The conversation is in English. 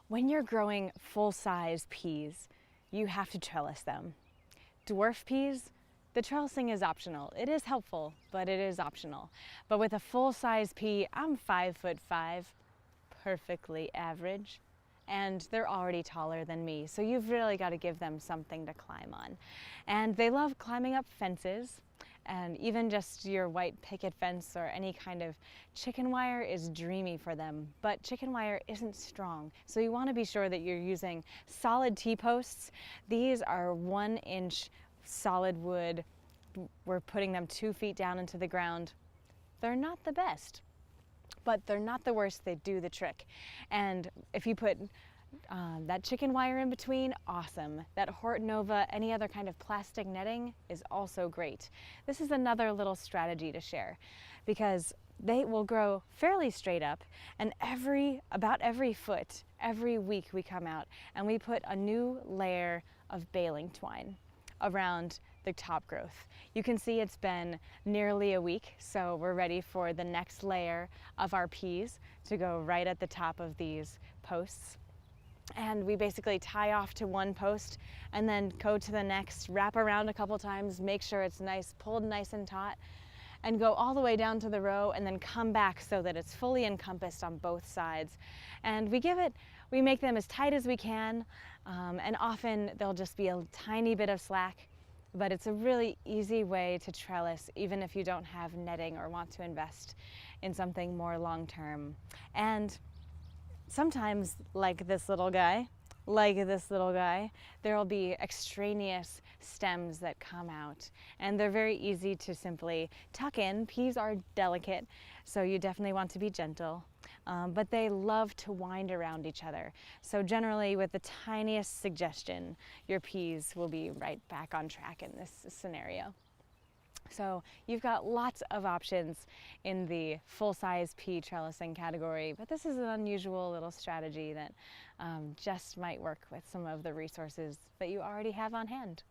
When you're growing full-size peas, you have to trellis them. Dwarf peas, the trellising is optional. It is helpful, but it is optional. But with a full-size pea, I'm 5'5", perfectly average, and they're already taller than me, so you've really got to give them something to climb on. And they love climbing up fences, and even just your white picket fence or any kind of chicken wire is dreamy for them, but chicken wire isn't strong. So you want to be sure that you're using solid T-posts. These are 1-inch solid wood. We're putting them 2 feet down into the ground. They're not the best, but they're not the worst. They do the trick. And if you put that chicken wire in between, awesome. That Hort Nova, any other kind of plastic netting is also great. This is another little strategy to share because they will grow fairly straight up, and about every foot, every week we come out and we put a new layer of baling twine around the top growth. You can see it's been nearly a week, so we're ready for the next layer of our peas to go right at the top of these posts. And we basically tie off to one post and then go to the next, wrap around a couple times, make sure it's nice, pulled nice and taut, and go all the way down to the row and then come back so that it's fully encompassed on both sides. And we make them as tight as we can, and often there'll just be a tiny bit of slack, but it's a really easy way to trellis even if you don't have netting or want to invest in something more long-term. And sometimes, like this little guy, there will be extraneous stems that come out, and they're very easy to simply tuck in. Peas are delicate, so you definitely want to be gentle, but they love to wind around each other. So generally, with the tiniest suggestion, your peas will be right back on track in this scenario. So you've got lots of options in the full-size pea trellising category, but this is an unusual little strategy that just might work with some of the resources that you already have on hand.